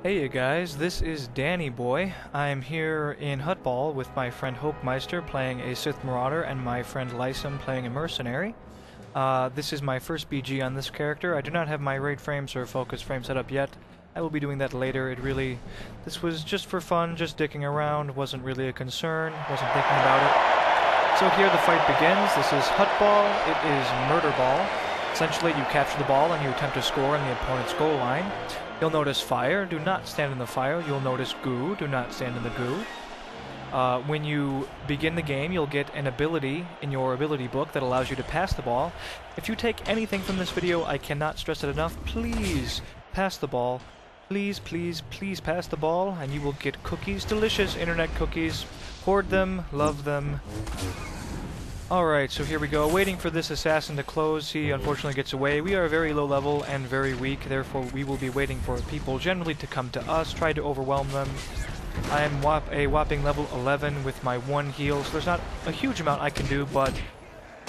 Hey you guys, this is Danny Boy. I'm here in Huttball with my friend Hochmeister playing a Sith Marauder and my friend Lysum playing a Mercenary. This is my first BG on this character. I do not have my raid frames or focus frame set up yet. I will be doing that later. This was just for fun, just dicking around, wasn't really a concern, wasn't thinking about it. So here the fight begins. This is Huttball, it is Murder Ball. Essentially you capture the ball and you attempt to score on the opponent's goal line. You'll notice fire, do not stand in the fire. You'll notice goo, do not stand in the goo. When you begin the game, you'll get an ability in your ability book that allows you to pass the ball. If you take anything from this video, I cannot stress it enough, please pass the ball. Please, please, please pass the ball, and you will get cookies, delicious internet cookies. Hoard them, love them. Alright, so here we go, waiting for this assassin to close. He unfortunately gets away. We are very low level and very weak, therefore we will be waiting for people generally to come to us, try to overwhelm them. I am a whopping level 11 with my 1 heal, so there's not a huge amount I can do, but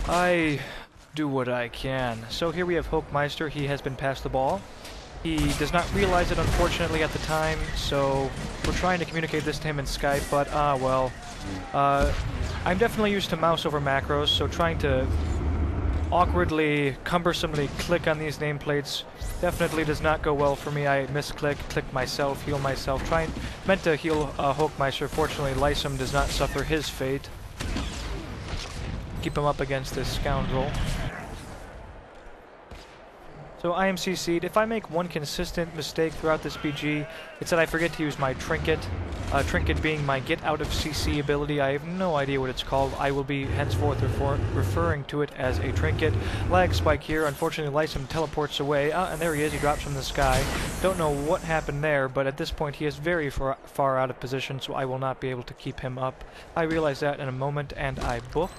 I do what I can. So here we have Hochmeister. He has been passed the ball. He does not realize it, unfortunately, at the time, so we're trying to communicate this to him in Skype, but well. I'm definitely used to mouse over macros, so trying to awkwardly, cumbersomely click on these nameplates definitely does not go well for me. I misclick, click myself, heal myself, meant to heal Hochmeister. Fortunately, Lysum does not suffer his fate. Keep him up against this scoundrel. So I am CC'd. If I make one consistent mistake throughout this BG, it's that I forget to use my trinket. Trinket being my get out of CC ability. I have no idea what it's called. I will be henceforth referring to it as a trinket. Lag spike here. Unfortunately, Lysum teleports away. And there he is. He drops from the sky. Don't know what happened there, but at this point he is very far out of position, so I will not be able to keep him up. I realize that in a moment, and I book.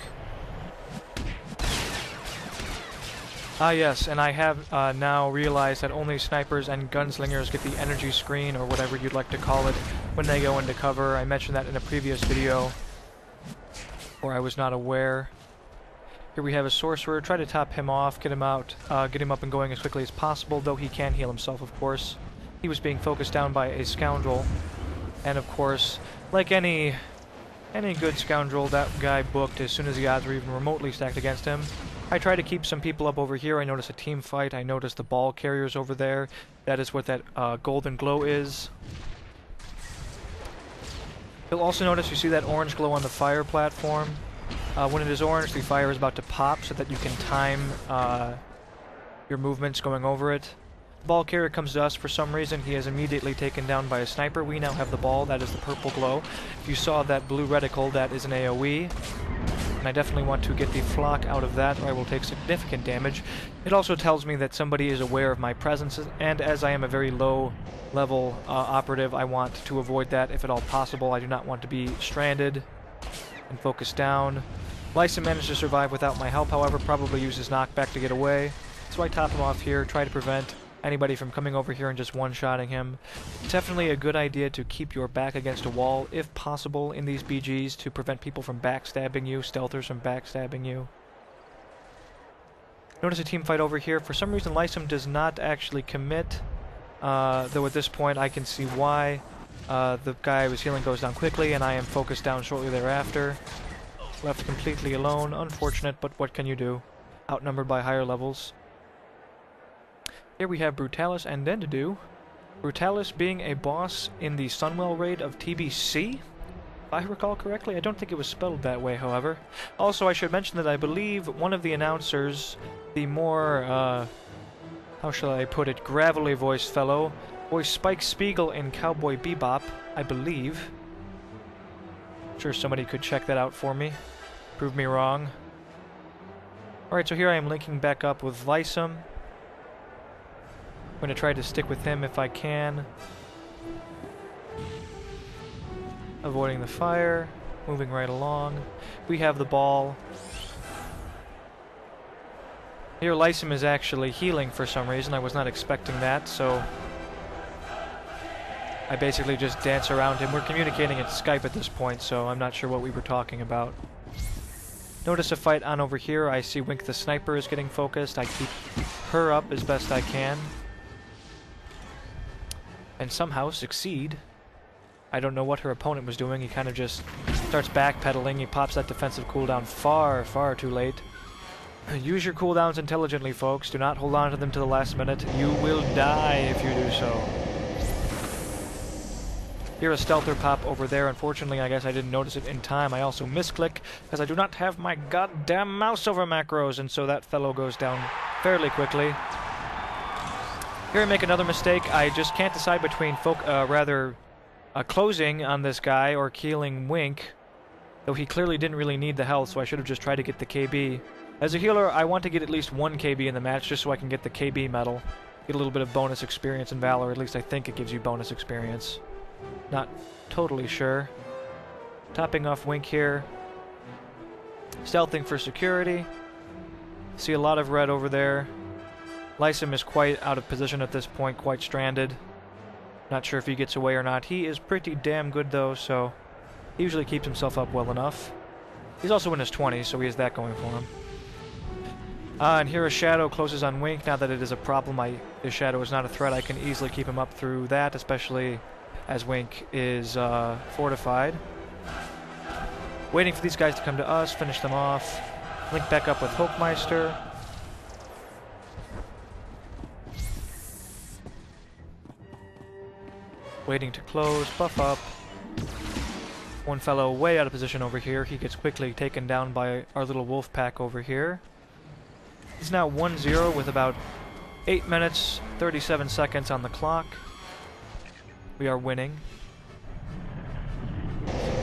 Ah yes, and I have now realized that only snipers and gunslingers get the energy screen, or whatever you'd like to call it, when they go into cover. I mentioned that in a previous video, or I was not aware. Here we have a sorcerer. Try to top him off, get him out, get him up and going as quickly as possible, though he can heal himself, of course. He was being focused down by a scoundrel, and of course, like any good scoundrel, that guy booked as soon as the odds were even remotely stacked against him. I try to keep some people up over here. I notice a team fight. I notice the ball carriers over there. That is what that golden glow is. You'll also notice you see that orange glow on the fire platform. When it is orange, the fire is about to pop so that you can time your movements going over it. The ball carrier comes to us for some reason. He is immediately taken down by a sniper. We now have the ball. That is the purple glow. If you saw that blue reticle, that is an AoE. And I definitely want to get the flock out of that, or I will take significant damage. It also tells me that somebody is aware of my presence, and as I am a very low-level operative, I want to avoid that if at all possible. I do not want to be stranded and focused down. Lysum managed to survive without my help, however, probably uses knockback to get away. So I top him off here, try to prevent anybody from coming over here and just one-shotting him. It's definitely a good idea to keep your back against a wall, if possible, in these BGs to prevent people from backstabbing you, stealthers from backstabbing you. Notice a team fight over here. For some reason, Lysum does not actually commit, though at this point I can see why. The guy I was healing goes down quickly, and I am focused down shortly thereafter. Left completely alone. Unfortunate, but what can you do? Outnumbered by higher levels. Here we have Brutalis and Dendidu. Brutalis being a boss in the Sunwell raid of TBC, if I recall correctly. I don't think it was spelled that way, however. Also, I should mention that I believe one of the announcers, the more, how shall I put it, gravelly voiced fellow, voiced Spike Spiegel in Cowboy Bebop, I believe. I'm sure somebody could check that out for me. Prove me wrong. Alright, so here I am linking back up with Lysum. I'm going to try to stick with him if I can. Avoiding the fire, moving right along. We have the ball. Here Lysum is actually healing for some reason. I was not expecting that, so I basically just dance around him. We're communicating at Skype at this point, so I'm not sure what we were talking about. Notice a fight on over here. I see Wink the Sniper is getting focused. I keep her up as best I can. and somehow succeed. I don't know what her opponent was doing. He kind of just starts backpedaling. He pops that defensive cooldown far, far too late. Use your cooldowns intelligently, folks. Do not hold on to them to the last minute. You will die if you do so. Hear a stealther pop over there. Unfortunately, I guess I didn't notice it in time. I also misclick, because I do not have my goddamn mouse over macros, and so that fellow goes down fairly quickly. Here I make another mistake. I just can't decide between closing on this guy or killing Wink, though he clearly didn't really need the health, so I should have just tried to get the KB. As a healer, I want to get at least 1 KB in the match, just so I can get the KB medal. Get a little bit of bonus experience in Valor. At least I think it gives you bonus experience. Not totally sure. Topping off Wink here. Stealthing for security. See a lot of red over there. Lysum is quite out of position at this point, quite stranded. Not sure if he gets away or not. He is pretty damn good though, so he usually keeps himself up well enough. He's also in his 20s, so he has that going for him. And here a Shadow closes on Wink. Now that it is a problem, the Shadow is not a threat. I can easily keep him up through that, especially as Wink is fortified. Waiting for these guys to come to us, finish them off. Link back up with Hochmeister. Waiting to close, buff up. One fellow way out of position over here. He gets quickly taken down by our little wolf pack over here. He's now 1-0 with about 8 minutes, 37 seconds on the clock. We are winning.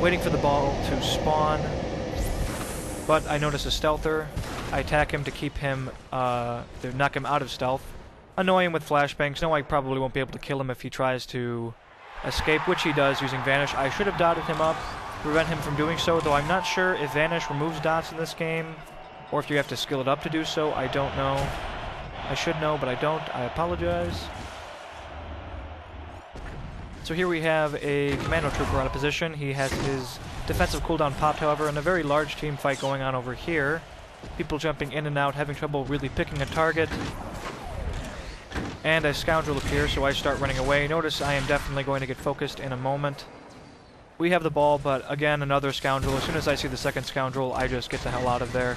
Waiting for the ball to spawn. But I notice a stealther. I attack him to keep him, to knock him out of stealth. Annoy him with flashbangs. No, I probably won't be able to kill him if he tries to escape, which he does using Vanish. I should have dotted him up to prevent him from doing so, though I'm not sure if Vanish removes dots in this game, or if you have to skill it up to do so. I don't know. I should know, but I don't. I apologize. So here we have a Commando Trooper out of position. He has his defensive cooldown popped, however, and a very large team fight going on over here. People jumping in and out, having trouble really picking a target. And a Scoundrel appears, so I start running away. Notice I am definitely going to get focused in a moment. We have the ball, but again, another Scoundrel. As soon as I see the second Scoundrel, I just get the hell out of there.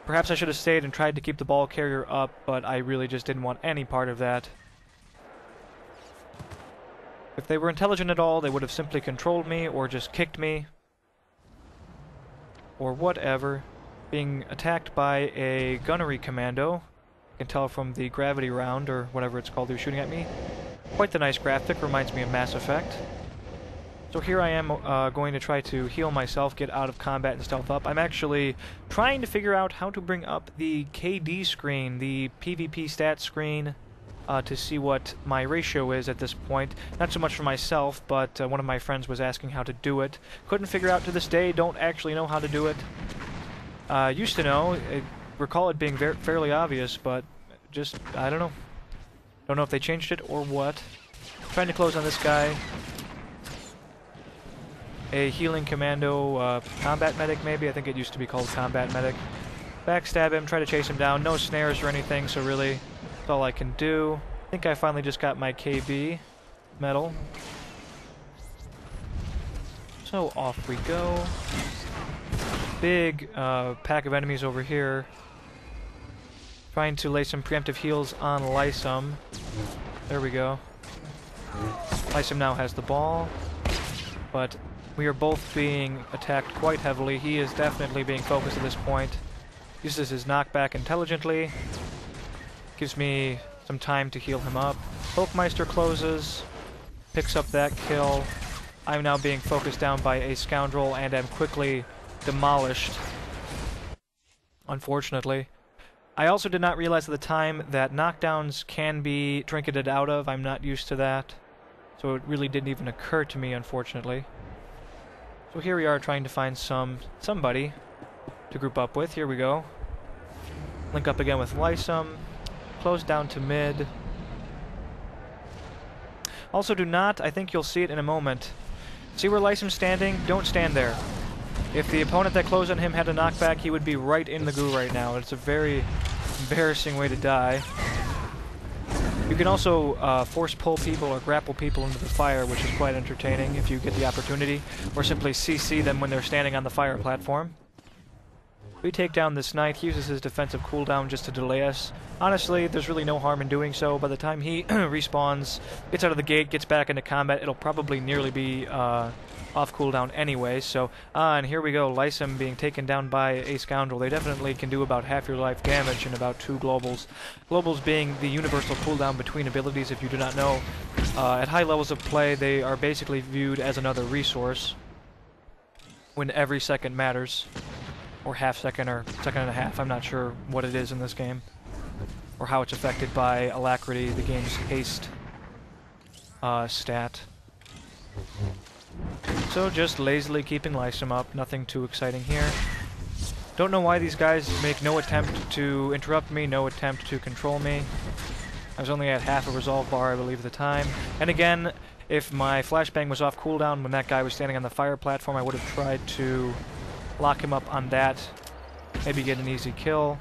Perhaps I should have stayed and tried to keep the ball carrier up, but I really just didn't want any part of that. If they were intelligent at all, they would have simply controlled me, or just kicked me. Or whatever. Being attacked by a gunnery commando. You can tell from the gravity round, or whatever it's called, they're shooting at me. Quite the nice graphic, reminds me of Mass Effect. So here I am going to try to heal myself, get out of combat and stealth up. I'm actually trying to figure out how to bring up the KD screen, the PvP stat screen, to see what my ratio is at this point. Not so much for myself, but one of my friends was asking how to do it. Couldn't figure out to this day, don't actually know how to do it. Used to know, I recall it being fairly obvious, but just, I don't know. Don't know if they changed it or what. Trying to close on this guy. A healing commando, combat medic maybe? I think it used to be called combat medic. Backstab him, try to chase him down. No snares or anything, so really, that's all I can do. I think I finally just got my KB medal. So off we go. Big pack of enemies over here. Trying to lay some preemptive heals on Lysum. There we go. Lysum now has the ball, but we are both being attacked quite heavily. He is definitely being focused at this point. Uses his knockback intelligently. Gives me some time to heal him up. Hochmeister closes. Picks up that kill. I'm now being focused down by a Scoundrel and am quickly demolished. Unfortunately. I also did not realize at the time that knockdowns can be trinketed out of. I'm not used to that. So it really didn't even occur to me, unfortunately. So here we are trying to find somebody to group up with. Here we go. Link up again with Lysum. Close down to mid. Also do not, I think you'll see it in a moment. See where Lysum's standing? Don't stand there. If the opponent that closed on him had a knockback, he would be right in the goo right now. It's a very embarrassing way to die. You can also force pull people or grapple people into the fire, which is quite entertaining if you get the opportunity, or simply CC them when they're standing on the fire platform. We take down this knight. He uses his defensive cooldown just to delay us. Honestly, there's really no harm in doing so. By the time he respawns, gets out of the gate, gets back into combat, it'll probably nearly be off cooldown anyway. So, and here we go, Lysum being taken down by a scoundrel. They definitely can do about half your life damage in about 2 globals. Globals being the universal cooldown between abilities, if you do not know. At high levels of play, they are basically viewed as another resource when every second matters. Or half second, or second and a half. I'm not sure what it is in this game, or how it's affected by Alacrity, the game's haste stat. So just lazily keeping Lysum up, nothing too exciting here. Don't know why these guys make no attempt to interrupt me, no attempt to control me. I was only at half a resolve bar, I believe, at the time. And again, if my flashbang was off cooldown when that guy was standing on the fire platform, I would have tried to lock him up on that, maybe get an easy kill.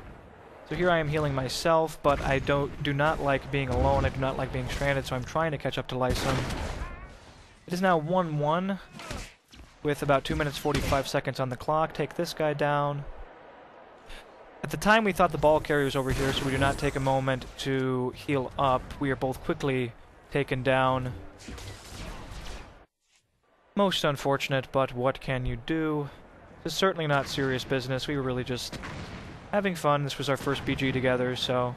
So here I am healing myself, but I do not like being alone, I do not like being stranded, so I'm trying to catch up to Lysum. It is now 1-1, with about 2 minutes 45 seconds on the clock. Take this guy down. At the time we thought the ball carrier was over here, so we do not take a moment to heal up. We are both quickly taken down. Most unfortunate, but what can you do? This is certainly not serious business. We were really just having fun. This was our first BG together, so...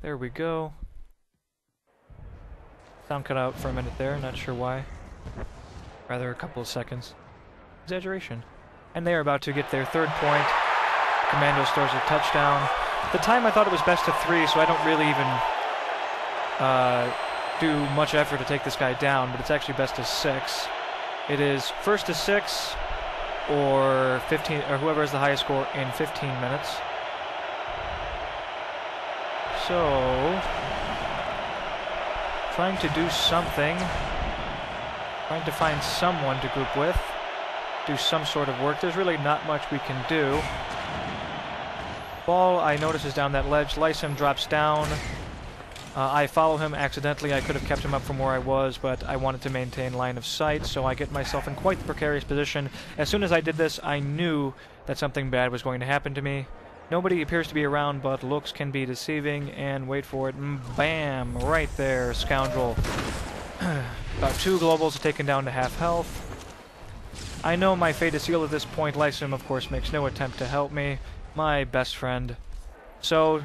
There we go. Sound cut out for a minute there, not sure why. Rather a couple of seconds. Exaggeration. And they are about to get their 3rd point. Commando stores a touchdown. At the time I thought it was best of 3, so I don't really even do much effort to take this guy down, but it's actually best of 6. It is first to 6 or 15, or whoever has the highest score in 15 minutes. So, trying to do something, trying to find someone to group with, do some sort of work. There's really not much we can do. Ball, I notice, is down that ledge. Lysum drops down. I follow him accidentally. I could have kept him up from where I was, but I wanted to maintain line of sight, so I get myself in quite the precarious position. As soon as I did this, I knew that something bad was going to happen to me. Nobody appears to be around, but looks can be deceiving, and wait for it. Bam! Right there, scoundrel. About 2 globals taken down to half health. I know my fate is sealed at this point. Lysum, of course, makes no attempt to help me. My best friend. So,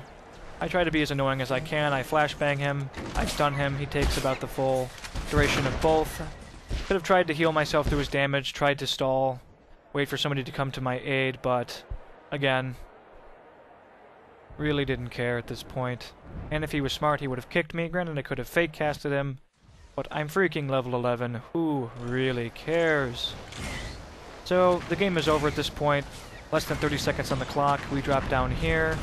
I try to be as annoying as I can. I flashbang him, I stun him, he takes about the full duration of both. Could have tried to heal myself through his damage, tried to stall, wait for somebody to come to my aid, but, again, really didn't care at this point. And if he was smart, he would have kicked me. Granted, I could have fake casted him, but I'm freaking level 11. Who really cares? So, the game is over at this point. Less than 30 seconds on the clock. We drop down here.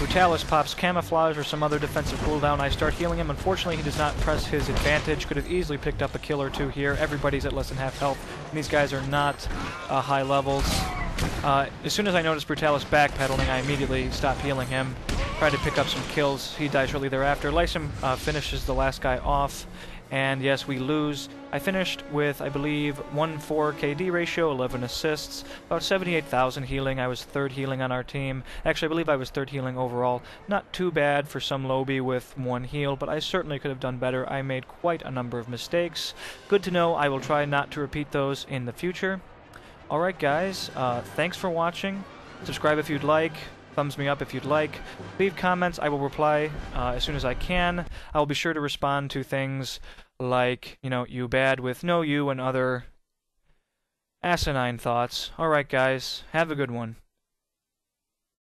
Brutalis pops Camouflage or some other defensive cooldown. I start healing him. Unfortunately, he does not press his advantage. Could have easily picked up a kill or 2 here. Everybody's at less than half health, and these guys are not high levels. As soon as I notice Brutalis backpedaling, I immediately stop healing him. Try to pick up some kills. He dies shortly thereafter. Lysum finishes the last guy off. And yes, we lose. I finished with, I believe, 1-4 KD ratio, 11 assists, about 78,000 healing. I was 3rd healing on our team. Actually, I believe I was 3rd healing overall. Not too bad for some lobby with 1 heal, but I certainly could have done better. I made quite a number of mistakes. Good to know. I will try not to repeat those in the future. Alright guys, thanks for watching. Subscribe if you'd like. Thumbs me up if you'd like. Leave comments. I will reply as soon as I can. I will be sure to respond to things like, you bad with no you and other asinine thoughts. Alright guys, have a good one.